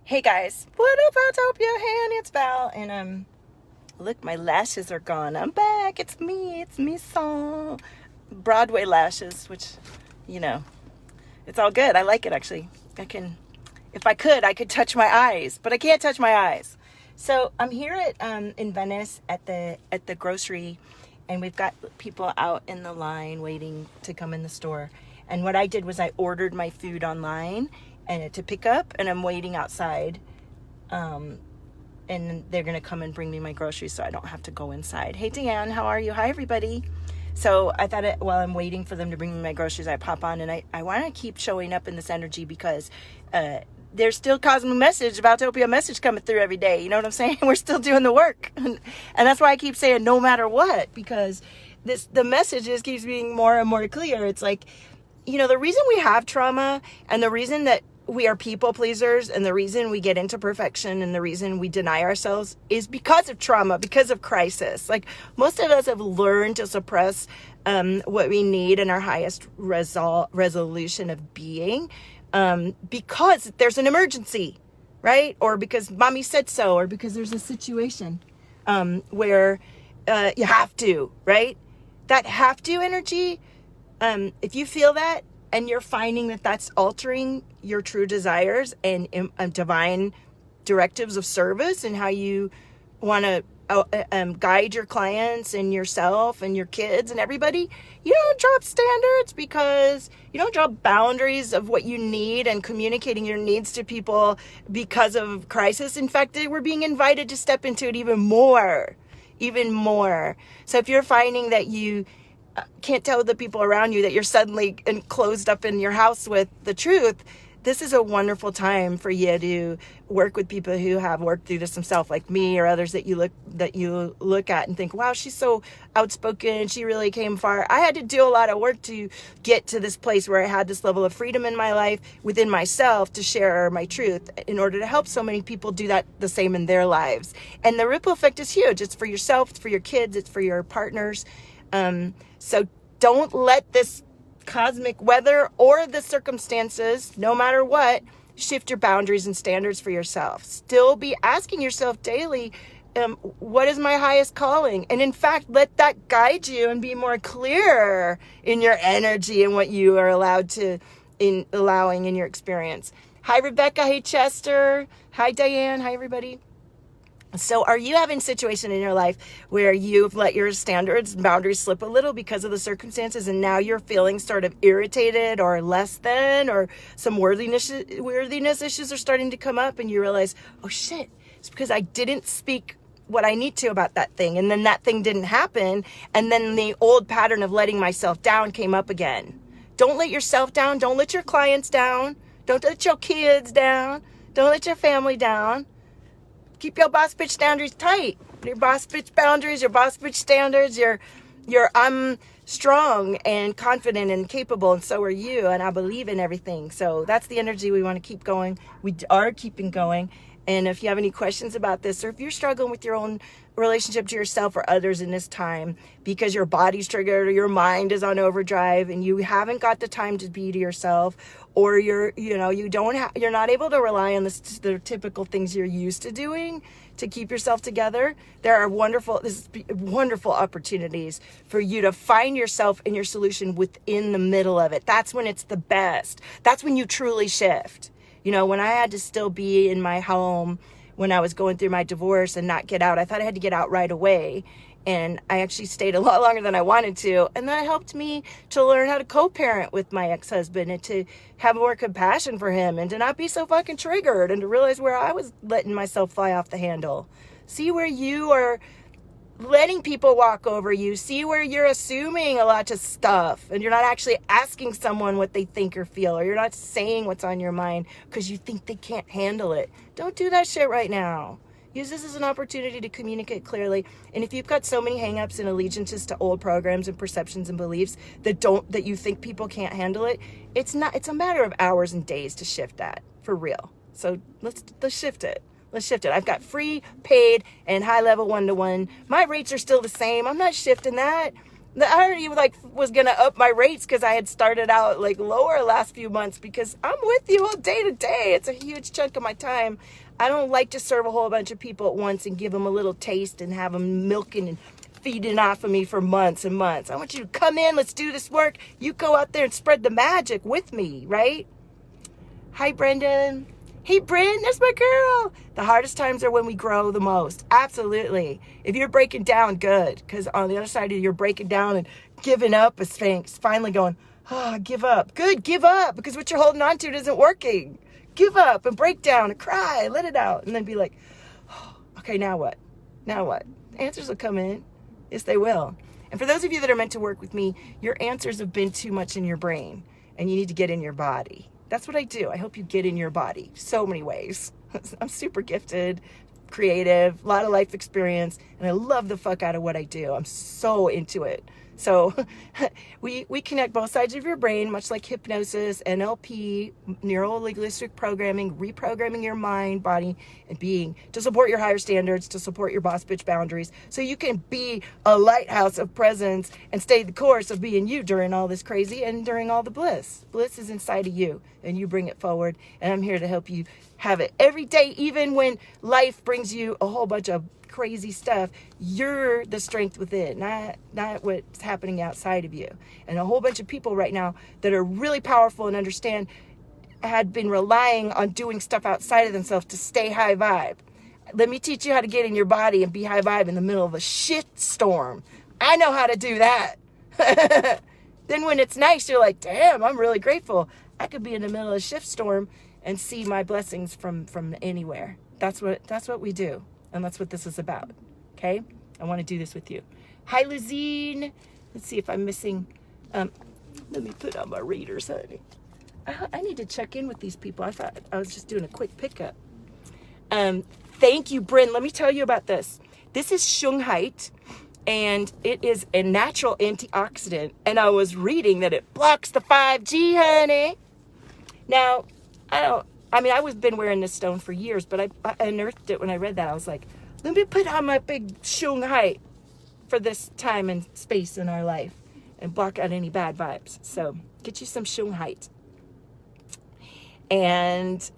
Hey guys, what up, Autopia? Hey, it's Val, and look, my lashes are gone. I'm back. It's me, song. Broadway lashes, which, you know, it's all good. I like it actually. If I could touch my eyes, but I can't touch my eyes. So I'm here at in Venice at the grocery, and we've got people out in the line waiting to come in the store. And what I did was I ordered my food online and to pick up, and I'm waiting outside, and they're gonna come and bring me my groceries so I don't have to go inside. Hey Deanne, how are you? Hi everybody. So I thought while I'm waiting for them to bring me my groceries, I pop on, and I want to keep showing up in this energy because there's still cosmic message, Valtopia message coming through every day. You know what I'm saying? We're still doing the work, and that's why I keep saying no matter what, because the message keeps being more and more clear. It's like, you know, the reason we have trauma, and the reason that we are people pleasers, and the reason we get into perfection, and the reason we deny ourselves is because of trauma, because of crisis. Like, most of us have learned to suppress what we need in our highest resolution of being, because there's an emergency, right? Or because mommy said so, or because there's a situation where you have to, right? That have to energy, if you feel that, and you're finding that that's altering your true desires and divine directives of service, and how you want to guide your clients and yourself and your kids and everybody, you don't drop standards, because you don't drop boundaries of what you need and communicating your needs to people because of crisis. In fact, we're being invited to step into it even more. So if you're finding that you can't tell the people around you that you're suddenly closed up in your house with the truth, this is a wonderful time for you to work with people who have worked through this themselves, like me or others that you look at and think, wow, she's so outspoken, she really came far. I had to do a lot of work to get to this place where I had this level of freedom in my life within myself to share my truth in order to help so many people do that the same in their lives. And the ripple effect is huge. It's for yourself, it's for your kids, it's for your partners. So don't let this cosmic weather or the circumstances, no matter what, shift your boundaries and standards for yourself. Still be asking yourself daily, what is my highest calling? And in fact, let that guide you and be more clear in your energy and what you are allowing in your experience. Hi, Rebecca. Hey, Chester. Hi, Diane. Hi, everybody. So are you having a situation in your life where you've let your standards and boundaries slip a little because of the circumstances, and now you're feeling sort of irritated or less than, or some worthiness issues are starting to come up, and you realize, oh shit, it's because I didn't speak what I need to about that thing, and then that thing didn't happen, and then the old pattern of letting myself down came up again. Don't let yourself down. Don't let your clients down. Don't let your kids down. Don't let your family down. Keep your boss bitch boundaries tight. Your boss bitch boundaries, your boss bitch standards, your I'm strong and confident and capable, and so are you, and I believe in everything. So that's the energy we want to keep going. We are keeping going. And if you have any questions about this, or if you're struggling with your own relationship to yourself or others in this time because your body's triggered or your mind is on overdrive and you haven't got the time to be to yourself, or you're not able to rely on the typical things you're used to doing to keep yourself together, there are wonderful opportunities for you to find yourself and your solution within the middle of it. That's when it's the best. That's when you truly shift. You know, when I had to still be in my home when I was going through my divorce and not get out, I thought I had to get out right away. And I actually stayed a lot longer than I wanted to. And that helped me to learn how to co-parent with my ex-husband and to have more compassion for him and to not be so fucking triggered and to realize where I was letting myself fly off the handle. See where you are letting people walk over you. See where you're assuming a lot of stuff and you're not actually asking someone what they think or feel, or you're not saying what's on your mind because you think they can't handle it. Don't do that shit right now. Use this as an opportunity to communicate clearly. And if you've got so many hangups and allegiances to old programs and perceptions and beliefs that you think people can't handle it, it's a matter of hours and days to shift that, for real. So let's shift it. Let's shift it. I've got free, paid, and high-level one-to-one. My rates are still the same. I'm not shifting that. I already like was gonna up my rates because I had started out like lower last few months, because I'm with you all day to day. It's a huge chunk of my time. I don't like to serve a whole bunch of people at once and give them a little taste and have them milking and feeding off of me for months and months. I want you to come in, let's do this work. You go out there and spread the magic with me, right? Hi, Brendan. Hey, Bryn, there's my girl. The hardest times are when we grow the most. Absolutely. If you're breaking down, good. Because on the other side of you're breaking down and giving up, a Sphinx finally going, oh, give up. Good, give up. Because what you're holding on to isn't working. Give up and break down and cry. Let it out. And then be like, oh, okay, now what? Now what? Answers will come in. Yes, they will. And for those of you that are meant to work with me, your answers have been too much in your brain. And you need to get in your body. That's what I do. I help you get in your body so many ways. I'm super gifted, creative, a lot of life experience, and I love the fuck out of what I do. I'm so into it. So we connect both sides of your brain, much like hypnosis, NLP, neuro-linguistic programming, reprogramming your mind, body, and being to support your higher standards, to support your boss bitch boundaries, so you can be a lighthouse of presence and stay the course of being you during all this crazy and during all the bliss. Bliss is inside of you, and you bring it forward, and I'm here to help you have it every day, even when life brings you a whole bunch of crazy stuff. You're the strength within, not what's happening outside of you. And a whole bunch of people right now that are really powerful and understand had been relying on doing stuff outside of themselves to stay high vibe. Let me teach you how to get in your body and be high vibe in the middle of a shit storm. I know how to do that. Then when it's nice, you're like, damn, I'm really grateful. I could be in the middle of a shift storm and see my blessings from anywhere. That's what we do. And that's what this is about, okay? I want to do this with you. Hi, Lizine. Let's see if I'm missing. Let me put on my readers, honey. I need to check in with these people. I thought I was just doing a quick pickup. Thank you, Bryn. Let me tell you about this. This is Shung, and it is a natural antioxidant. And I was reading that it blocks the 5G, honey. Now, I was been wearing this stone for years, but I unearthed it when I read that. I was like, let me put on my big Shung for this time and space in our life and block out any bad vibes. So get you some Shung. And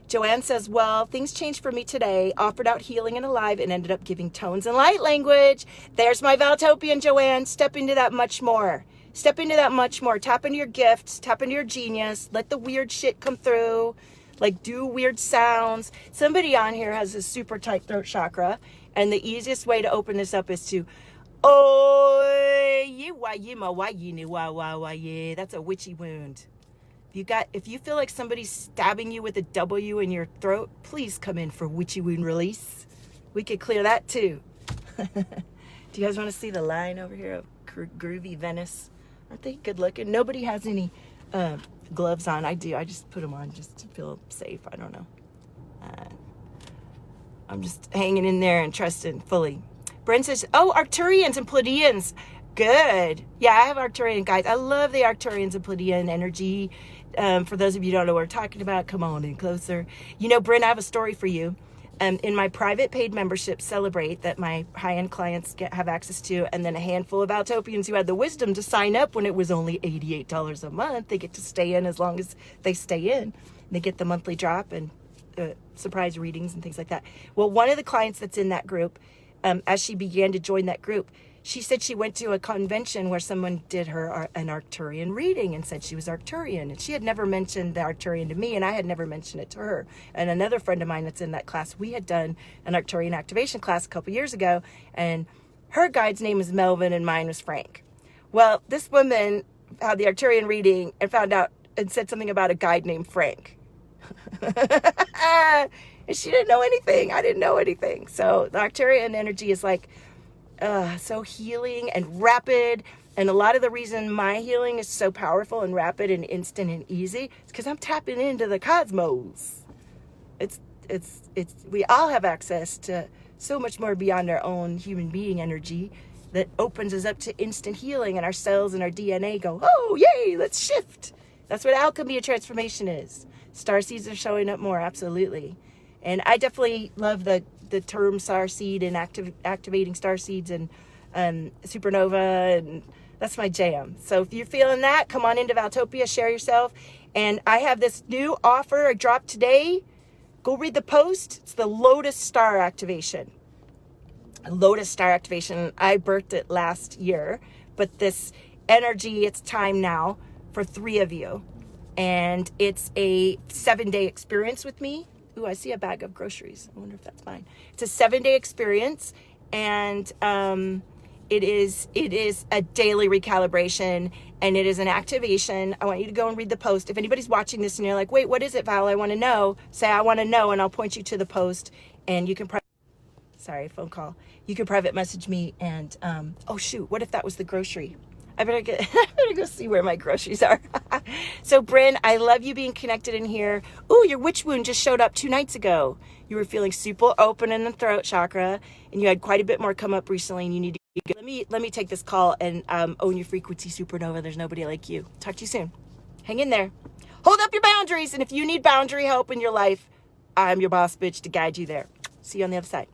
Joanne says, well, things changed for me today. Offered out healing and alive and ended up giving tones and light language. There's my Valtopian, Joanne. Step into that much more. Step into that much more. Tap into your gifts. Tap into your genius. Let the weird shit come through. Like, do weird sounds. Somebody on here has a super tight throat chakra. And the easiest way to open this up is to, that's a witchy wound. If you feel like somebody's stabbing you with a W in your throat, please come in for witchy wound release. We could clear that too. Do you guys want to see the line over here of groovy Venice? Aren't they good looking? Nobody has any gloves on. I do. I just put them on just to feel safe. I don't know. I'm just hanging in there and trusting fully. Brent says, oh, Arcturians and Pleiadians. Good. Yeah, I have Arcturian guys. I love the Arcturians and Pleiadian energy. For those of you who don't know what we're talking about, come on in closer. You know, Brent, I have a story for you. In my private paid membership, Celebrate, that my high-end clients have access to, and then a handful of Altopians who had the wisdom to sign up when it was only $88 a month. They get to stay in as long as they stay in. They get the monthly drop and surprise readings and things like that. Well, one of the clients that's in that group, as she began to join that group, she said she went to a convention where someone did her an Arcturian reading and said she was Arcturian. And she had never mentioned the Arcturian to me, and I had never mentioned it to her. And another friend of mine that's in that class, we had done an Arcturian activation class a couple years ago, and her guide's name is Melvin and mine was Frank. Well, this woman had the Arcturian reading and found out and said something about a guide named Frank. And she didn't know anything. I didn't know anything. So the Arcturian energy is like, so healing and rapid. And a lot of the reason my healing is so powerful and rapid and instant and easy is because I'm tapping into the cosmos. We all have access to so much more beyond our own human being energy that opens us up to instant healing, and our cells and our DNA go, oh, yay, let's shift. That's what alchemy of transformation is. Starseeds are showing up more, absolutely. And I definitely love the term starseed and activating starseeds and supernova, and that's my jam. So if you're feeling that, come on into Valtopia, share yourself. And I have this new offer I dropped today. Go read the post. It's the Lotus Star activation. Lotus Star activation. I birthed it last year, but this energy, it's time now for 3 of you. And it's a 7-day experience with me. Ooh, I see a bag of groceries. I wonder if that's mine. It's a 7-day experience, and it is a daily recalibration, and it is an activation. I want you to go and read the post. If anybody's watching this and you're like, wait, what is it, Val? I want to know. Say, I want to know, and I'll point you to the post, and you can sorry, phone call. You can private message me, and oh shoot, what if that was the grocery? I better go see where my groceries are. So Bryn, I love you being connected in here. Ooh, your witch wound just showed up 2 nights ago. You were feeling super open in the throat chakra, and you had quite a bit more come up recently, and you need to let me take this call and own your frequency, supernova. There's nobody like you. Talk to you soon. Hang in there. Hold up your boundaries, and if you need boundary help in your life, I'm your boss bitch to guide you there. See you on the other side.